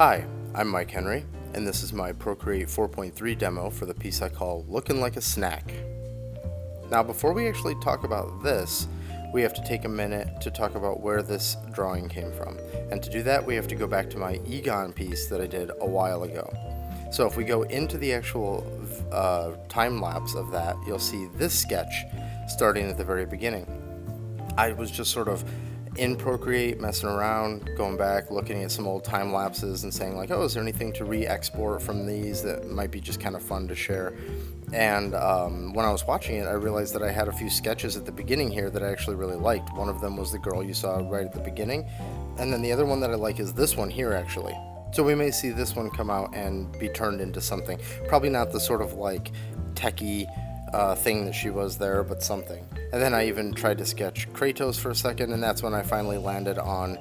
Hi, I'm Mike Henry, and this is my Procreate 4.3 demo for the piece I call Lookin' Like a Snack. Now, before we actually talk about this, we have to take a minute to talk about where this drawing came from. And to do that, we have to go back to my Egon piece that I did a while ago. So if we go into the actual time lapse of that, you'll see this sketch starting at the very beginning. I was just sort of in Procreate, messing around, going back, looking at some old time lapses and saying like, oh, is there anything to re-export from these that might be just kind of fun to share? And when I was watching it, I realized that I had a few sketches at the beginning here that I actually really liked. One of them was the girl you saw right at the beginning, and then the other one that I like is this one here, actually. So we may see this one come out and be turned into something. Probably not the sort of like techie thing that she was there, but something. And then I even tried to sketch Kratos for a second, and that's when I finally landed on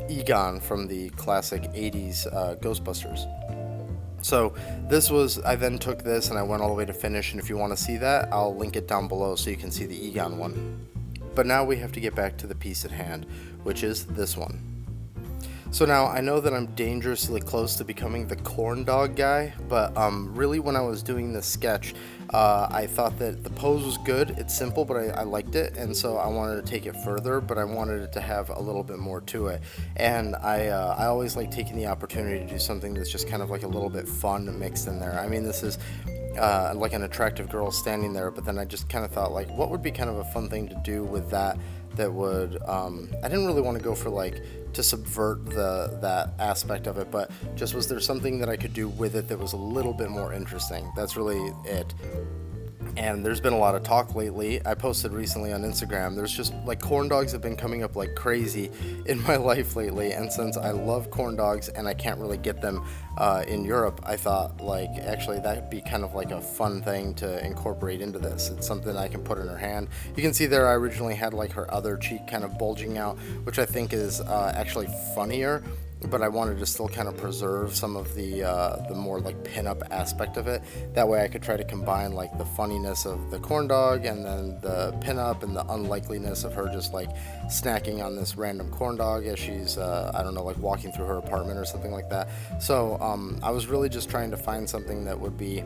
Egon from the classic 80s Ghostbusters. So I then took this and I went all the way to finish, and if you want to see that, I'll link it down below so you can see the Egon one. But now we have to get back to the piece at hand, which is this one. So now I know that I'm dangerously close to becoming the corn dog guy, but really when I was doing this sketch, I thought that the pose was good. It's simple, but I liked it, and so I wanted to take it further, but I wanted it to have a little bit more to it. And I always like taking the opportunity to do something that's just kind of like a little bit fun mixed in there. I mean, this is like an attractive girl standing there, but then I just kind of thought like, what would be kind of a fun thing to do with that would, I didn't really want to go for like to subvert that aspect of it, but just was there something that I could do with it that was a little bit more interesting? That's really it. And there's been a lot of talk lately. I posted recently on Instagram, there's just like corn dogs have been coming up like crazy in my life lately, and since I love corn dogs and I can't really get them in Europe, I thought like actually that'd be kind of like a fun thing to incorporate into this. It's something I can put in her hand. You can see there I originally had like her other cheek kind of bulging out, which I think is actually funnier, but I wanted to still kind of preserve some of the more like pin-up aspect of it. That way I could try to combine like the funniness of the corn dog and then the pin-up and the unlikeliness of her just like snacking on this random corn dog as she's, I don't know, like walking through her apartment or something like that. So I was really just trying to find something that would be,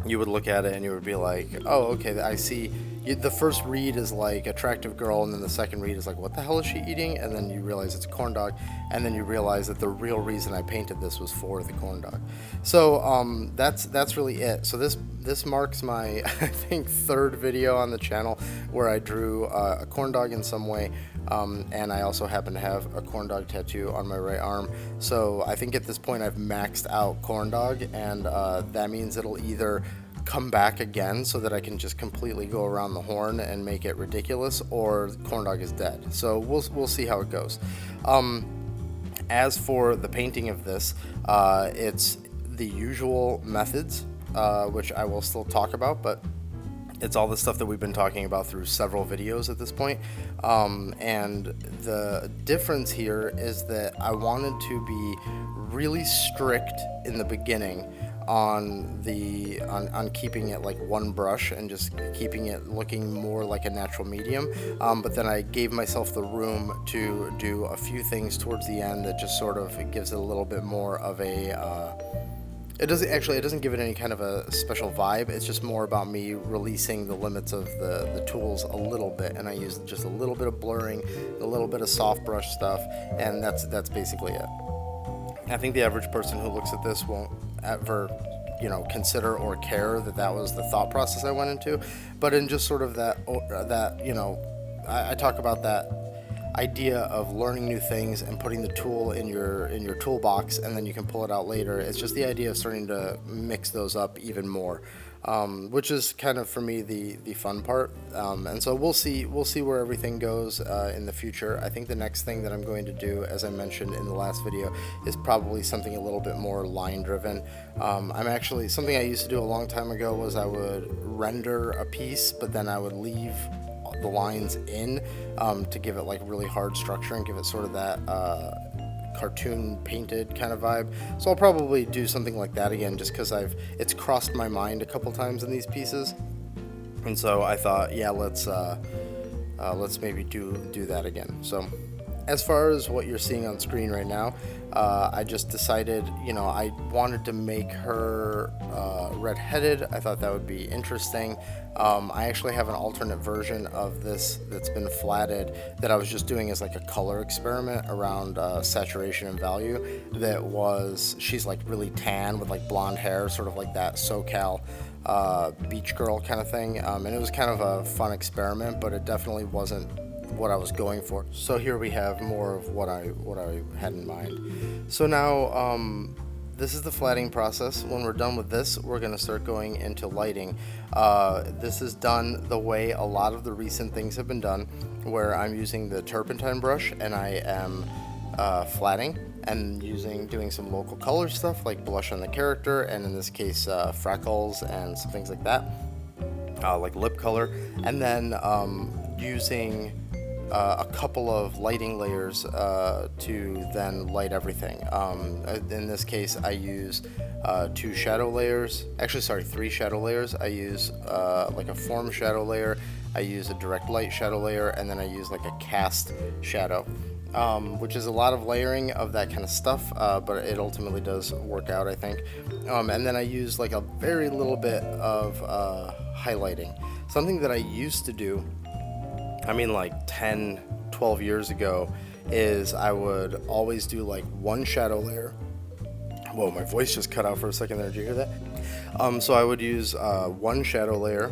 you would look at it and you would be like, oh, okay, I see. The first read is like attractive girl, and then the second read is like, what the hell is she eating? And then you realize it's a corn dog, and then you realize that the real reason I painted this was for the corn dog. So that's really it. So this marks my I think third video on the channel where I drew a corn dog in some way, and I also happen to have a corn dog tattoo on my right arm. So I think at this point I've maxed out corn dog, and that means it'll either come back again so that I can just completely go around the horn and make it ridiculous, or corn dog is dead. So we'll see how it goes. As for the painting of this, it's the usual methods, which I will still talk about, but it's all the stuff that we've been talking about through several videos at this point. And the difference here is that I wanted to be really strict in the beginning on keeping it like one brush and just keeping it looking more like a natural medium, but then I gave myself the room to do a few things towards the end that just sort of gives it a little bit more of a it doesn't give it any kind of a special vibe. It's just more about me releasing the limits of the tools a little bit, and I used just a little bit of blurring, a little bit of soft brush stuff, and that's basically it. I think the average person who looks at this won't ever, consider or care that was the thought process I went into. But in just sort of that I talk about that idea of learning new things and putting the tool in your toolbox, and then you can pull it out later. It's just the idea of starting to mix those up even more, which is kind of for me the fun part. And so we'll see where everything goes in the future. I think the next thing that I'm going to do, as I mentioned in the last video, is probably something a little bit more line driven. Something I used to do a long time ago was I would render a piece, but then I would leave the lines in to give it like really hard structure and give it sort of that cartoon painted kind of vibe. So I'll probably do something like that again, just because it's crossed my mind a couple times in these pieces, and so I thought, yeah, let's maybe do that again. So As far as what you're seeing on screen right now, I just decided, I wanted to make her redheaded. I thought that would be interesting. I actually have an alternate version of this that's been flatted that I was just doing as like a color experiment around saturation and value. She's like really tan with like blonde hair, sort of like that SoCal beach girl kind of thing. And it was kind of a fun experiment, but it definitely wasn't what I was going for. So here we have more of what I had in mind. So now this is the flattening process. When we're done with this, we're going to start going into lighting. This is done the way a lot of the recent things have been done, where I'm using the turpentine brush and I am flatting and doing some local color stuff like blush on the character, and in this case freckles and some things like that, like lip color, and then using a couple of lighting layers to then light everything. In this case, I use 3 shadow layers. I use like a form shadow layer, I use a direct light shadow layer, and then I use like a cast shadow, which is a lot of layering of that kind of stuff, but it ultimately does work out, I think. And then I use like a very little bit of highlighting. Something that I used to do, like 10, 12 years ago, is I would always do like one shadow layer. Whoa, my voice just cut out for a second there. Did you hear that? So I would use one shadow layer,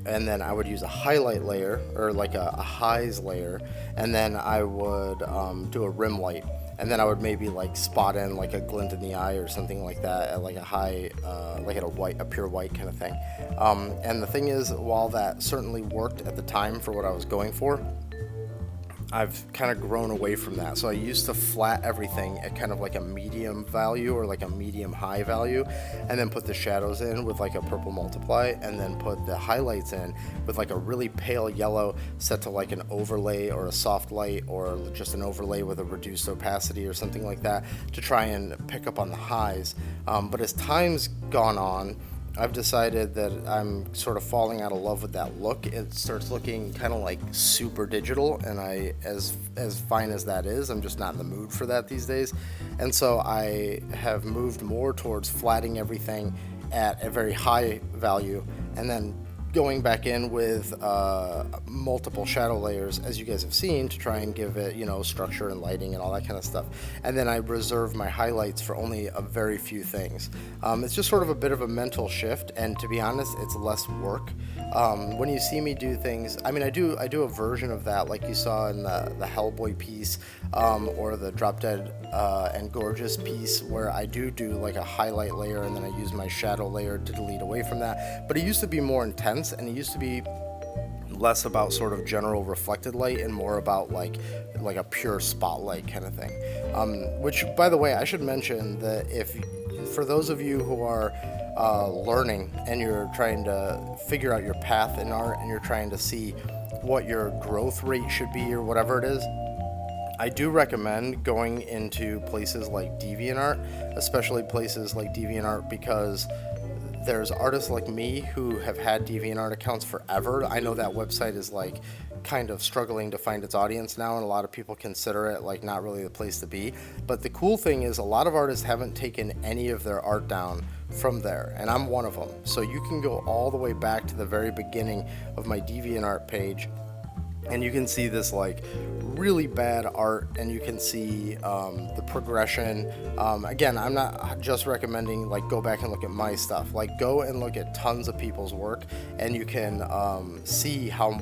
and then I would use a highlight layer, or like a highs layer, and then I would do a rim light. And then I would maybe like spot in like a glint in the eye or something like that at like a high, like at a pure white kind of thing. And the thing is, while that certainly worked at the time for what I was going for, I've kind of grown away from that. So I used to flat everything at kind of like a medium value or like a medium high value, and then put the shadows in with like a purple multiply, and then put the highlights in with like a really pale yellow set to like an overlay or a soft light, or just an overlay with a reduced opacity or something like that, to try and pick up on the highs. But as time's gone on, I've decided that I'm sort of falling out of love with that look. It starts looking kind of like super digital, and as fine as that is, I'm just not in the mood for that these days. And so I have moved more towards flatting everything at a very high value, and then going back in with multiple shadow layers, as you guys have seen, to try and give it, structure and lighting and all that kind of stuff. And then I reserve my highlights for only a very few things. It's just sort of a bit of a mental shift, and to be honest, it's less work. When you see me do things, I do a version of that like you saw in the Hellboy piece, or the Drop Dead and Gorgeous piece, where I do like a highlight layer, and then I use my shadow layer to delete away from that. But it used to be more intense, and it used to be less about sort of general reflected light and more about like a pure spotlight kind of thing. Which, by the way, I should mention that for those of you who are learning and you're trying to figure out your path in art, and you're trying to see what your growth rate should be or whatever it is, I do recommend going into places like DeviantArt, especially places like DeviantArt, because there's artists like me who have had DeviantArt accounts forever. I know that website is like kind of struggling to find its audience now, and a lot of people consider it like not really the place to be. But the cool thing is, a lot of artists haven't taken any of their art down from there, and I'm one of them. So you can go all the way back to the very beginning of my DeviantArt page, and you can see this like really bad art, and you can see the progression. Again, I'm not just recommending like go back and look at my stuff. Like, go and look at tons of people's work, and you can see how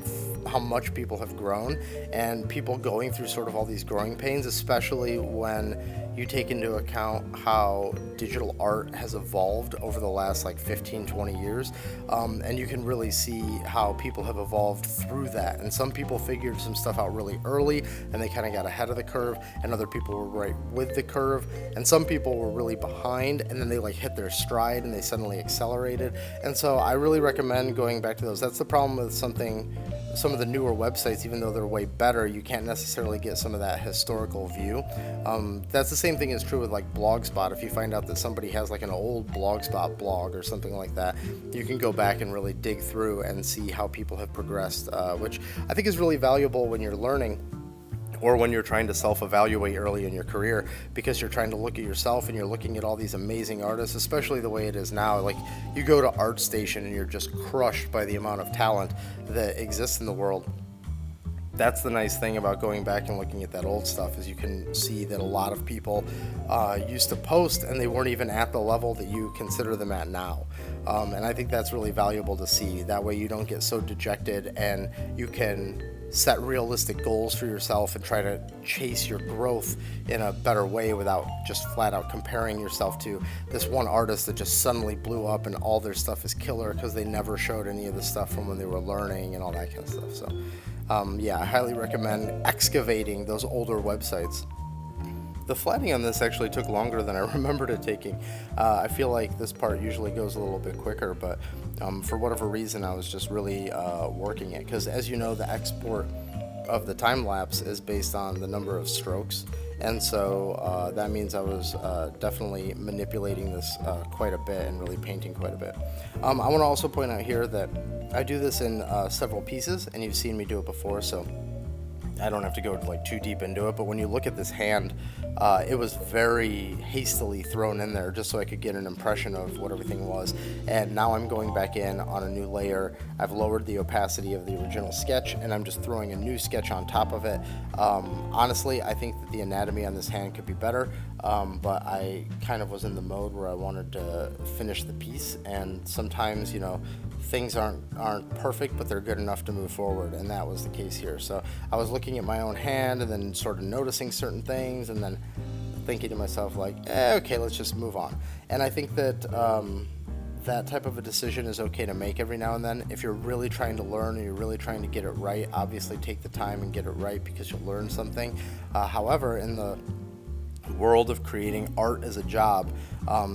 much people have grown, and people going through sort of all these growing pains, especially when you take into account how digital art has evolved over the last like 15-20 years, and you can really see how people have evolved through that. And some people figured some stuff out really early, and they kind of got ahead of the curve, and other people were right with the curve, and some people were really behind, and then they like hit their stride and they suddenly accelerated. And so I really recommend going back to those. That's the problem with some of the newer websites. Even though they're way better, you can't necessarily get some of that historical view. That's the same thing is true with like Blogspot. If you find out that somebody has like an old Blogspot blog or something like that, you can go back and really dig through and see how people have progressed, which I think is really valuable when you're learning. or when you're trying to self-evaluate early in your career, because you're trying to look at yourself and you're looking at all these amazing artists, especially the way it is now. Like, you go to ArtStation and you're just crushed by the amount of talent that exists in the world. That's the nice thing about going back and looking at that old stuff, is you can see that a lot of people used to post and they weren't even at the level that you consider them at now. And I think that's really valuable to see. That way you don't get so dejected, and you can set realistic goals for yourself and try to chase your growth in a better way without just flat out comparing yourself to this one artist that just suddenly blew up and all their stuff is killer because they never showed any of the stuff from when they were learning and all that kind of stuff. So yeah, I highly recommend excavating those older websites. The flatting on this actually took longer than I remembered it taking. I feel like this part usually goes a little bit quicker, but for whatever reason, I was just really working it. Because as you know, the export of the time lapse is based on the number of strokes. And so that means I was definitely manipulating this quite a bit and really painting quite a bit. I want to also point out here that I do this in several pieces, and you've seen me do it before, so I don't have to go like too deep into it. But when you look at this hand, it was very hastily thrown in there just so I could get an impression of what everything was. And now I'm going back in on a new layer. I've lowered the opacity of the original sketch, and I'm just throwing a new sketch on top of it. Honestly, I think that the anatomy on this hand could be better, but I kind of was in the mode where I wanted to finish the piece, and sometimes, you know, things aren't perfect, but they're good enough to move forward, and that was the case here. So I was looking at my own hand and then sort of noticing certain things, and then thinking to myself like, okay, let's just move on. And I think that that type of a decision is okay to make every now and then. If you're really trying to learn and you're really trying to get it right, obviously take the time and get it right, because you'll learn something. However, in the world of creating art as a job,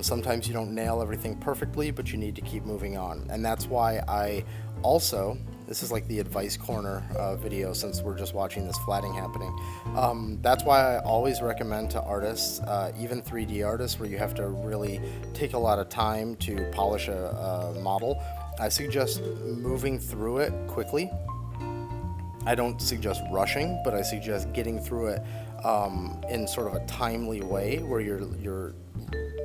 sometimes you don't nail everything perfectly, but you need to keep moving on. And that's why I also, this is like the advice corner video, since we're just watching this flatting happening. That's why I always recommend to artists, even 3D artists, where you have to really take a lot of time to polish a model, I suggest moving through it quickly. I don't suggest rushing, but I suggest getting through it in sort of a timely way, where you're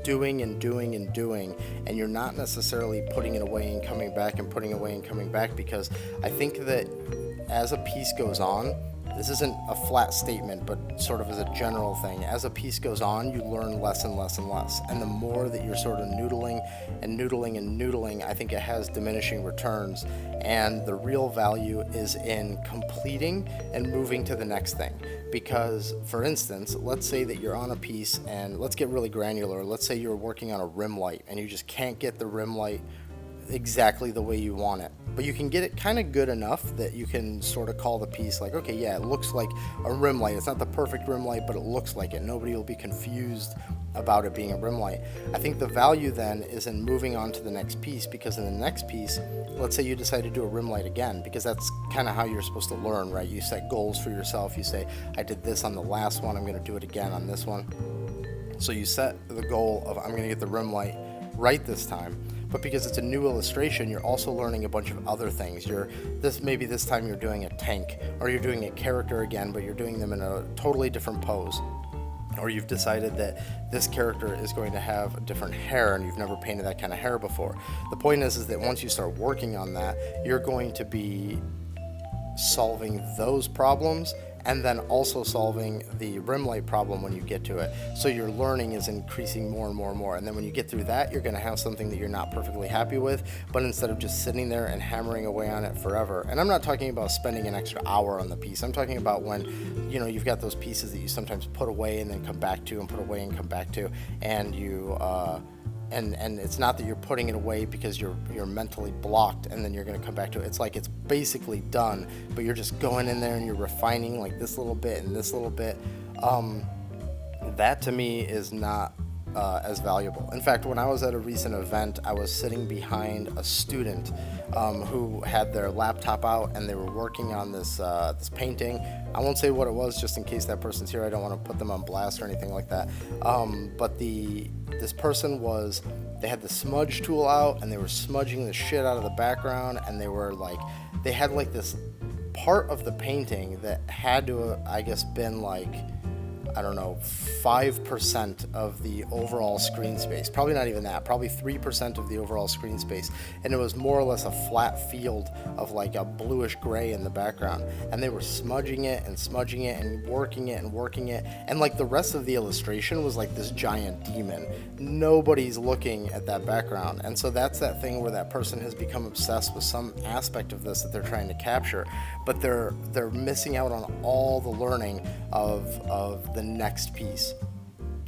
doing and doing and doing, and you're not necessarily putting it away and coming back and putting away and coming back, because I think that as a piece goes on, this isn't a flat statement, but sort of as a general thing, as a piece goes on, you learn less and less and less. And the more that you're sort of noodling and noodling and noodling, I think it has diminishing returns. And the real value is in completing and moving to the next thing. Because, for instance, let's say that you're on a piece, and let's get really granular. Let's say you're working on a rim light, and you just can't get the rim light exactly the way you want it, but you can get it kind of good enough that you can sort of call the piece like, okay, yeah, it looks like a rim light. It's not the perfect rim light, but it looks like it. Nobody will be confused about it being a rim light. I think the value then is in moving on to the next piece, because in the next piece, let's say you decide to do a rim light again, because that's kind of how you're supposed to learn, right? You set goals for yourself. You say, I did this on the last one, I'm going to do it again on this one. So you set the goal of, I'm going to get the rim light right this time. But because it's a new illustration, you're also learning a bunch of other things. Maybe this time you're doing a tank, or you're doing a character again, but you're doing them in a totally different pose. Or you've decided that this character is going to have different hair, and you've never painted that kind of hair before. The point is that once you start working on that, you're going to be solving those problems, and then also solving the rim light problem when you get to it. So your learning is increasing more and more and more. And then when you get through that, you're gonna have something that you're not perfectly happy with, but instead of just sitting there and hammering away on it forever. And I'm not talking about spending an extra hour on the piece. I'm talking about when, you know, you've got those pieces that you sometimes put away and then come back to, and put away and come back to, and you, and it's not that you're putting it away because you're mentally blocked and then you're going to come back to it. It's like it's basically done, but you're just going in there and you're refining like this little bit and this little bit. That to me is not as valuable. In fact, when I was at a recent event, I was sitting behind a student who had their laptop out, and they were working on this painting. I won't say what it was, just in case that person's here. I don't want to put them on blast or anything like that. But this person they had the smudge tool out, and they were smudging the shit out of the background, and they had like this part of the painting that had to, I guess, been like, I don't know, 5% of the overall screen space. Probably not even that, probably 3% of the overall screen space. And it was more or less a flat field of like a bluish gray in the background. And they were smudging it and working it and working it. And like the rest of the illustration was like this giant demon. Nobody's looking at that background. And so that's that thing where that person has become obsessed with some aspect of this that they're trying to capture, but they're missing out on all the learning of the next piece.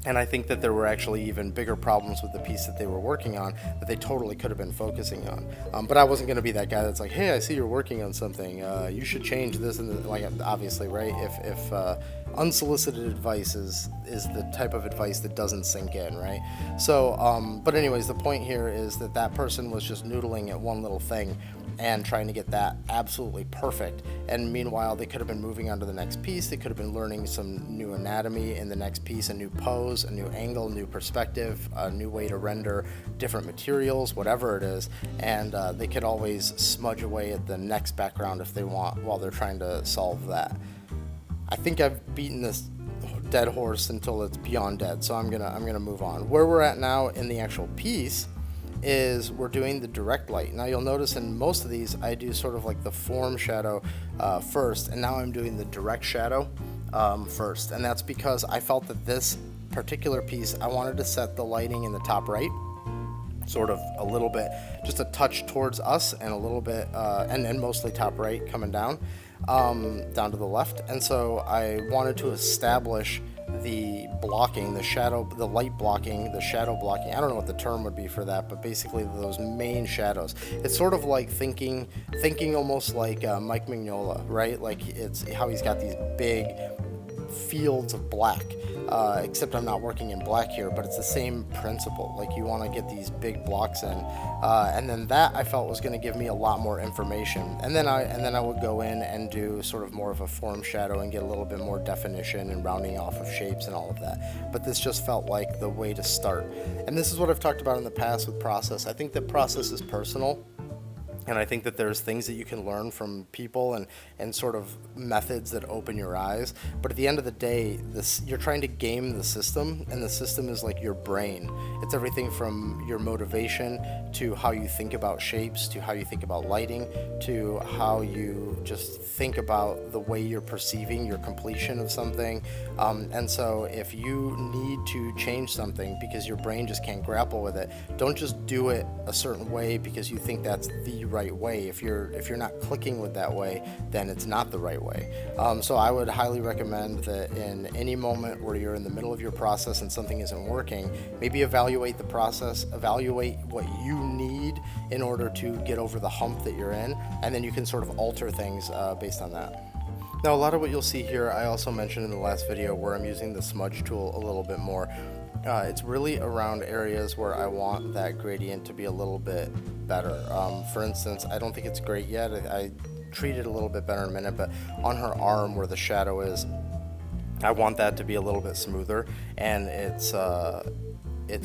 And I think that there were actually even bigger problems with the piece that they were working on that they totally could have been focusing on. But I wasn't going to be that guy that's like, hey, I see you're working on something. You should change this. And like, obviously, right? If unsolicited advice is the type of advice that doesn't sink in, right? So, but anyways, the point here is that person was just noodling at one little thing and trying to get that absolutely perfect. And meanwhile, they could have been moving on to the next piece. They could have been learning some new anatomy in the next piece, a new pose, a new angle, new perspective, a new way to render different materials, whatever it is. And they could always smudge away at the next background if they want while they're trying to solve that. I think I've beaten this dead horse until it's beyond dead, so I'm gonna move on. Where we're at now in the actual piece is we're doing the direct light. Now you'll notice in most of these I do sort of like the form shadow first, and now I'm doing the direct shadow first, and that's because I felt that this particular piece I wanted to set the lighting in the top right, sort of a little bit, just a touch towards us, and a little bit and mostly top right coming down to the left. And so I wanted to establish the blocking, the shadow, the light blocking, the shadow blocking. I don't know what the term would be for that, but basically those main shadows. It's sort of like thinking almost like Mike Mignola, right? Like it's how he's got these big fields of black, except I'm not working in black here, but it's the same principle. Like you want to get these big blocks in, and then that I felt was going to give me a lot more information. And then I would go in and do sort of more of a form shadow and get a little bit more definition and rounding off of shapes and all of that. But this just felt like the way to start. And this is what I've talked about in the past with process. I think that process is personal. And I think that there's things that you can learn from people and sort of methods that open your eyes. But at the end of the day, you're trying to game the system, and the system is like your brain. It's everything from your motivation to how you think about shapes, to how you think about lighting, to how you just think about the way you're perceiving your completion of something. And so if you need to change something because your brain just can't grapple with it, don't just do it a certain way because you think that's the right way. If you're not clicking with that way, then it's not the right way. So I would highly recommend that in any moment where you're in the middle of your process and something isn't working, maybe evaluate the process, evaluate what you need in order to get over the hump that you're in, and then you can sort of alter things based on that. Now, a lot of what you'll see here, I also mentioned in the last video where I'm using the smudge tool a little bit more. It's really around areas where I want that gradient to be a little bit better. For instance, I don't think it's great yet. I treat it a little bit better in a minute, but on her arm where the shadow is, I want that to be a little bit smoother. And it's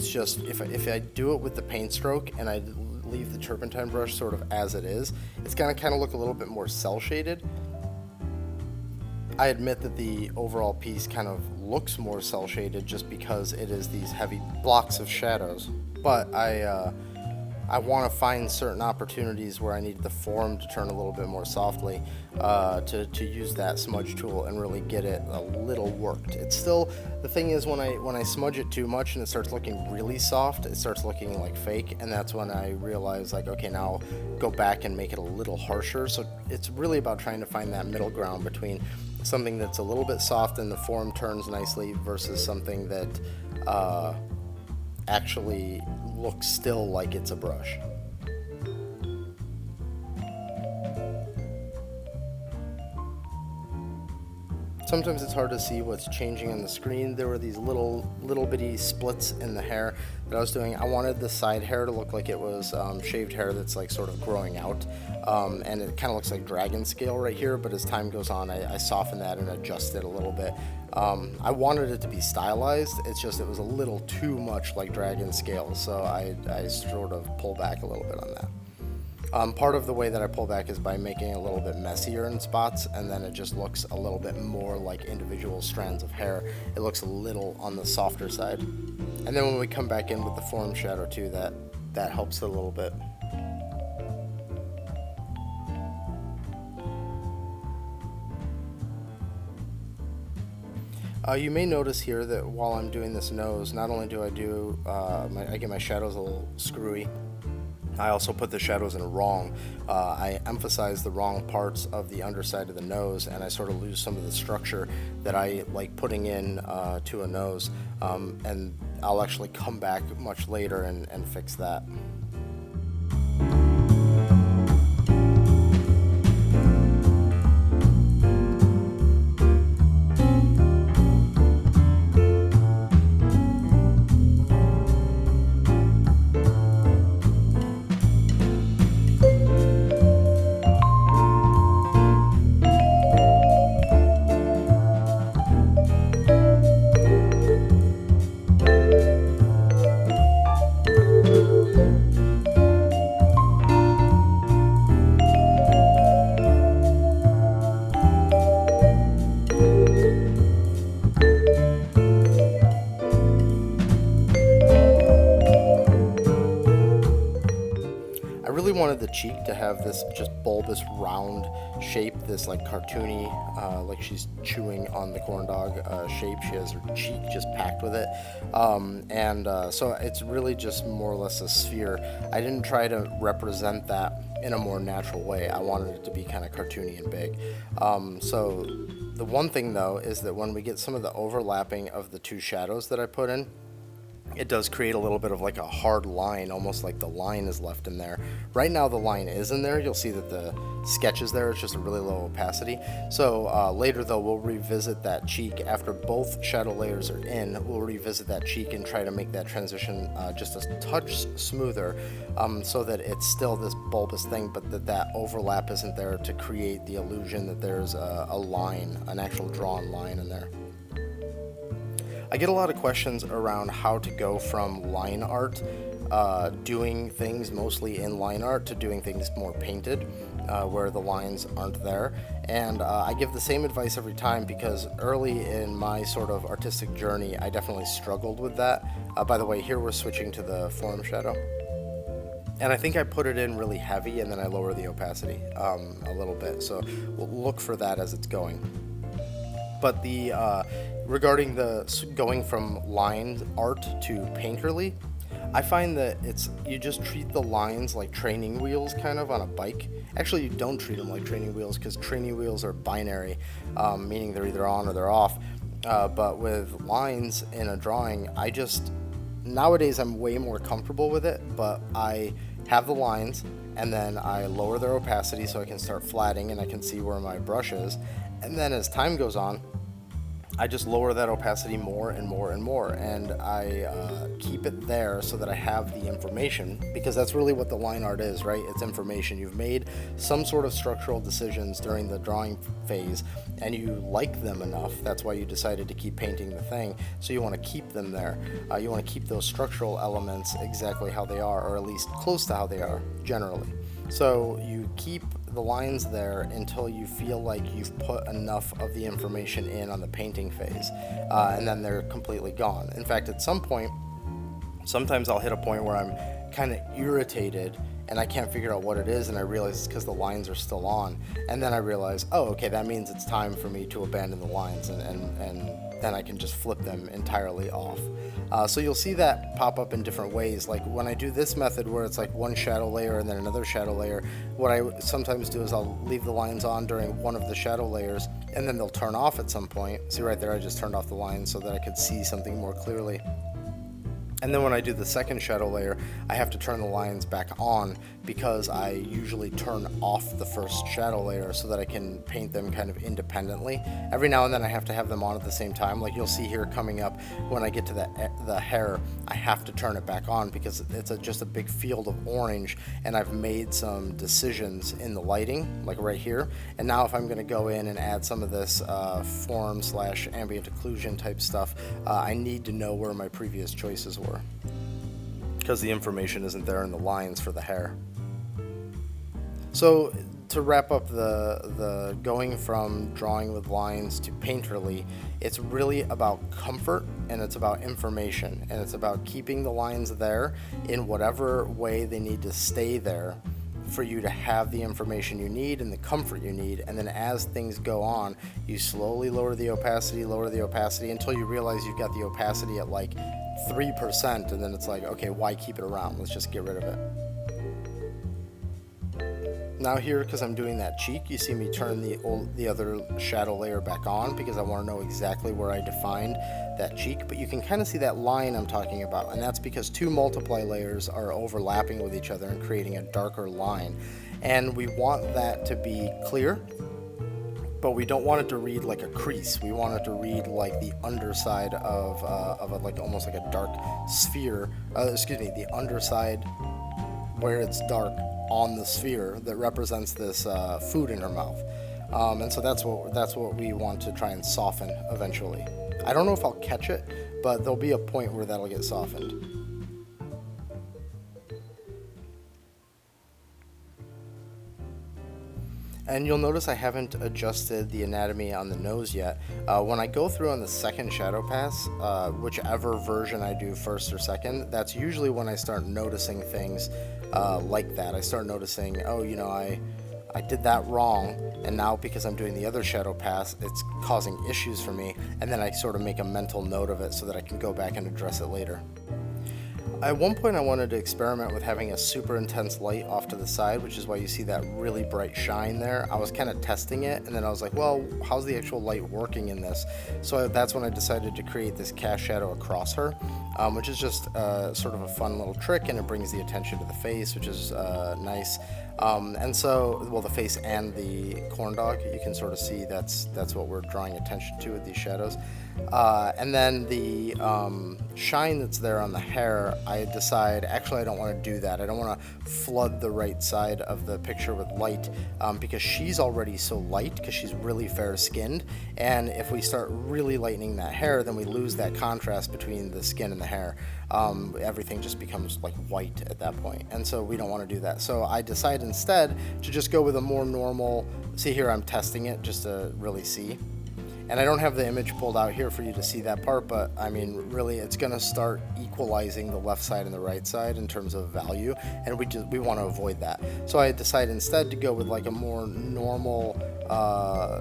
just, if I do it with the paint stroke and I leave the turpentine brush sort of as it is, it's gonna kind of look a little bit more cell shaded. I admit that the overall piece kind of looks more cell shaded just because it is these heavy blocks of shadows, but I want to find certain opportunities where I need the form to turn a little bit more softly, to use that smudge tool and really get it a little worked. It's still, the thing is, when I smudge it too much and it starts looking really soft, it starts looking like fake, and that's when I realize, like, okay, now go back and make it a little harsher. So it's really about trying to find that middle ground between something that's a little bit soft and the form turns nicely versus something that actually looks still like it's a brush. Sometimes it's hard to see what's changing on the screen. There were these little bitty splits in the hair that I was doing. I wanted the side hair to look like it was shaved hair that's like sort of growing out, and it kind of looks like dragon scale right here, but as time goes on I soften that and adjust it a little bit. I wanted it to be stylized, it's just it was a little too much like dragon scale, so I sort of pull back a little bit on that. Part of the way that I pull back is by making it a little bit messier in spots, and then it just looks a little bit more like individual strands of hair. It looks a little on the softer side. And then when we come back in with the form shadow too, that helps it a little bit. You may notice here that while I'm doing this nose, not only do I do, I get my shadows a little screwy, I also put the shadows in wrong. I emphasize the wrong parts of the underside of the nose, and I sort of lose some of the structure that I like putting in to a nose, and I'll actually come back much later and fix that. Wanted the cheek to have this just bulbous round shape, this like cartoony, like she's chewing on the corn dog shape. She has her cheek just packed with it, so it's really just more or less a sphere. I didn't try to represent that in a more natural way. I wanted it to be kind of cartoony and big. So the one thing though is that when we get some of the overlapping of the two shadows that I put in, it does create a little bit of like a hard line, almost like the line is left in there. Right now the line is in there. You'll see that the sketch is there. It's just a really low opacity. So later though, we'll revisit that cheek. After both shadow layers are in, we'll revisit that cheek and try to make that transition just a touch smoother, so that it's still this bulbous thing, but that overlap isn't there to create the illusion that there's a line, an actual drawn line in there. I get a lot of questions around how to go from line art, doing things mostly in line art, to doing things more painted, where the lines aren't there. And I give the same advice every time, because early in my sort of artistic journey, I definitely struggled with that. By the way, here we're switching to the form shadow. And I think I put it in really heavy, and then I lower the opacity a little bit. So we'll look for that as it's going. But regarding the going from line art to painterly, I find that you just treat the lines like training wheels kind of on a bike. Actually, you don't treat them like training wheels, because training wheels are binary, meaning they're either on or they're off. But with lines in a drawing, nowadays I'm way more comfortable with it, but I have the lines and then I lower their opacity so I can start flatting and I can see where my brush is. And then as time goes on, I just lower that opacity more and more and more, and I keep it there so that I have the information, because that's really what the line art is, right? It's information. You've made some sort of structural decisions during the drawing phase, and you like them enough. That's why you decided to keep painting the thing, so you want to keep them there. You want to keep those structural elements exactly how they are, or at least close to how they are, generally. So you keep the lines there until you feel like you've put enough of the information in on the painting phase, and then they're completely gone. In fact, at some point, sometimes I'll hit a point where I'm kind of irritated and I can't figure out what it is, and I realize it's because the lines are still on, and then I realize, oh, okay, that means it's time for me to abandon the lines, and then I can just flip them entirely off. So you'll see that pop up in different ways. Like when I do this method where it's like one shadow layer and then another shadow layer, what I sometimes do is I'll leave the lines on during one of the shadow layers, and then they'll turn off at some point. See right there, I just turned off the lines so that I could see something more clearly. And then when I do the second shadow layer, I have to turn the lines back on, because I usually turn off the first shadow layer so that I can paint them kind of independently. Every now and then I have to have them on at the same time. Like you'll see here coming up, when I get to the hair, I have to turn it back on because it's just a big field of orange, and I've made some decisions in the lighting, like right here. And now if I'm going to go in and add some of this form/ambient occlusion type stuff, I need to know where my previous choices were, because the information isn't there in the lines for the hair. So to wrap up the going from drawing with lines to painterly, it's really about comfort, and it's about information, and it's about keeping the lines there in whatever way they need to stay there for you to have the information you need and the comfort you need. And then as things go on, you slowly lower the opacity until you realize you've got the opacity at like 3%, and then it's like, okay, why keep it around? Let's just get rid of it. Now here, because I'm doing that cheek, you see me turn the other shadow layer back on because I want to know exactly where I defined that cheek. But you can kind of see that line I'm talking about, and that's because two multiply layers are overlapping with each other and creating a darker line. And we want that to be clear, but we don't want it to read like a crease. We want it to read like the underside of a, like almost like a dark sphere. The underside where it's dark on the sphere that represents this food in her mouth. And so that's what we want to try and soften eventually. I don't know if I'll catch it, but there'll be a point where that'll get softened. And you'll notice I haven't adjusted the anatomy on the nose yet. When I go through on the second shadow pass, whichever version I do first or second, that's usually when I start noticing things like that. I start noticing, oh, you know, I did that wrong, and now because I'm doing the other shadow pass, it's causing issues for me, and then I sort of make a mental note of it so that I can go back and address it later. At one point I wanted to experiment with having a super intense light off to the side, which is why you see that really bright shine there. I was kind of testing it, and then I was like, well, how's the actual light working in this? So that's when I decided to create this cast shadow across her, which is just sort of a fun little trick, and it brings the attention to the face, which is nice. And so, well, the face and the corn dog, you can sort of see that's what we're drawing attention to with these shadows. And then the shine that's there on the hair, I decide, actually I don't want to do that. I don't want to flood the right side of the picture with light, because she's already so light, because she's really fair skinned, and if we start really lightening that hair, then we lose that contrast between the skin and the hair. Everything just becomes like white at that point, and so we don't want to do that. So I decide instead to just go with a more normal, see here I'm testing it just to really see. And I don't have the image pulled out here for you to see that part, but I mean, really, it's going to start equalizing the left side and the right side in terms of value, and we want to avoid that. So I decided instead to go with like a more normal,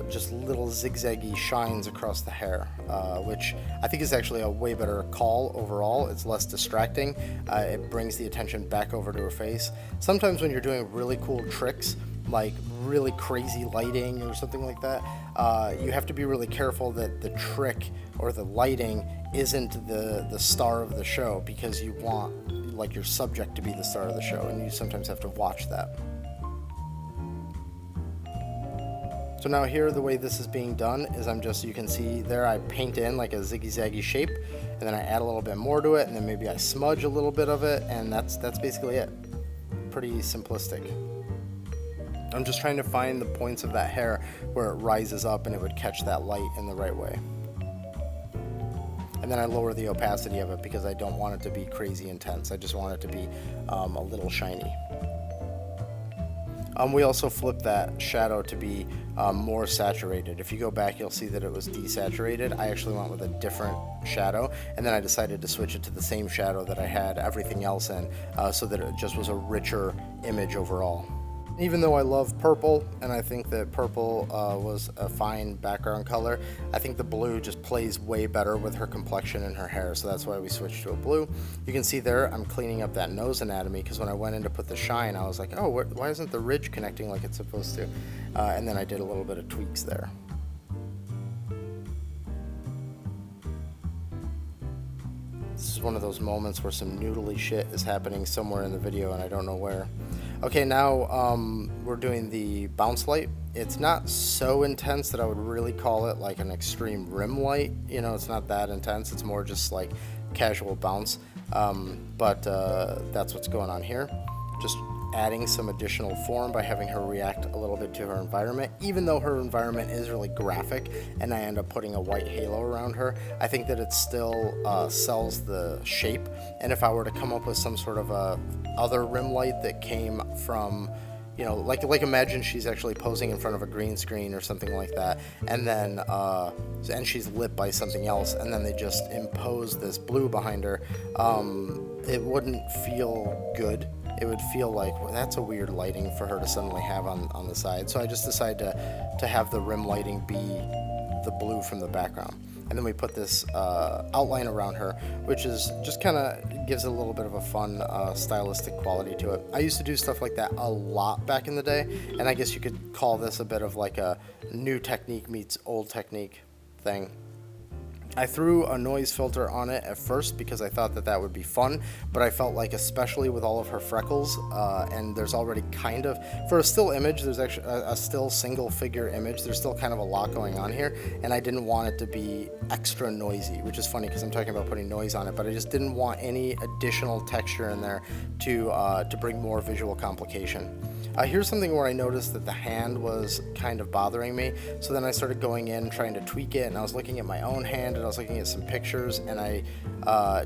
just little zigzaggy shines across the hair, which I think is actually a way better call overall. It's less distracting. It brings the attention back over to her face. Sometimes when you're doing really cool tricks, like really crazy lighting or something like that, you have to be really careful that the trick or the lighting isn't the star of the show, because you want like your subject to be the star of the show, and you sometimes have to watch that. So now here, the way this is being done is you can see there, I paint in like a ziggy-zaggy shape, and then I add a little bit more to it, and then maybe I smudge a little bit of it, and that's basically it. Pretty simplistic. I'm just trying to find the points of that hair where it rises up and it would catch that light in the right way. And then I lower the opacity of it because I don't want it to be crazy intense. I just want it to be a little shiny. We also flipped that shadow to be more saturated. If you go back, you'll see that it was desaturated. I actually went with a different shadow, and then I decided to switch it to the same shadow that I had everything else in, so that it just was a richer image overall. Even though I love purple, and I think that purple was a fine background color, I think the blue just plays way better with her complexion and her hair, so that's why we switched to a blue. You can see there I'm cleaning up that nose anatomy, because when I went in to put the shine, I was like, oh, why isn't the ridge connecting like it's supposed to? And then I did a little bit of tweaks there. This is one of those moments where some noodly shit is happening somewhere in the video and I don't know where. Okay, now we're doing the bounce light. It's not so intense that I would really call it like an extreme rim light. You know, it's not that intense. It's more just like casual bounce. But that's what's going on here. Just adding some additional form by having her react a little bit to her environment. Even though her environment is really graphic and I end up putting a white halo around her, I think that it still sells the shape. And if I were to come up with some sort of a other rim light that came from, you know, like imagine she's actually posing in front of a green screen or something like that, and then and she's lit by something else, and then they just impose this blue behind her. It wouldn't feel good. It would feel like, well, that's a weird lighting for her to suddenly have on the side. So I just decided to have the rim lighting be the blue from the background. And then we put this outline around her, which is just kind of gives it a little bit of a fun stylistic quality to it. I used to do stuff like that a lot back in the day, and I guess you could call this a bit of like a new technique meets old technique thing. I threw a noise filter on it at first because I thought that would be fun, but I felt like, especially with all of her freckles, and there's already kind of, for a still image, there's actually a still single figure image, there's still kind of a lot going on here, and I didn't want it to be extra noisy, which is funny because I'm talking about putting noise on it, but I just didn't want any additional texture in there to bring more visual complication. Here's something where I noticed that the hand was kind of bothering me, so then I started going in trying to tweak it, and I was looking at my own hand, and I was looking at some pictures, and I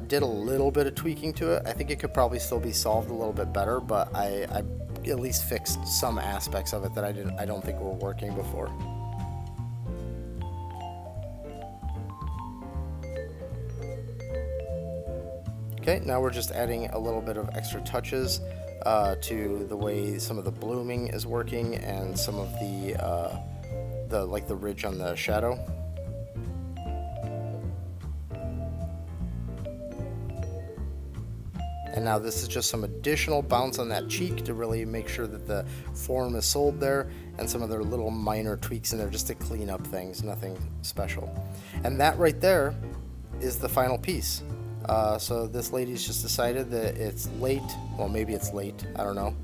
did a little bit of tweaking to it. I think it could probably still be solved a little bit better, but I at least fixed some aspects of it that I don't think were working before. Okay, now we're just adding a little bit of extra touches to the way some of the blooming is working and some of the ridge on the shadow. And now this is just some additional bounce on that cheek to really make sure that the form is sold there, and some other little minor tweaks in there just to clean up things, nothing special. And that right there is the final piece. So this lady's just decided that it's late. Well, maybe it's late. I don't know.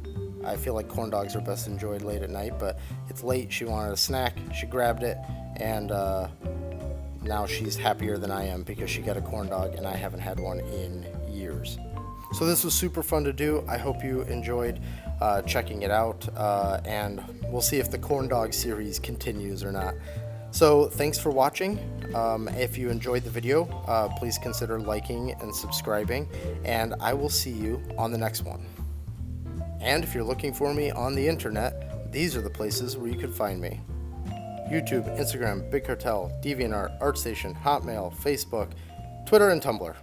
I feel like corn dogs are best enjoyed late at night, but it's late. She wanted a snack. She grabbed it, and now she's happier than I am because she got a corn dog, and I haven't had one in years. So this was super fun to do. I hope you enjoyed checking it out, and we'll see if the corn dog series continues or not. So thanks for watching. If you enjoyed the video, please consider liking and subscribing, and I will see you on the next one. And if you're looking for me on the internet, these are the places where you can find me: YouTube, Instagram, Big Cartel, DeviantArt, ArtStation, Hotmail, Facebook, Twitter, and Tumblr.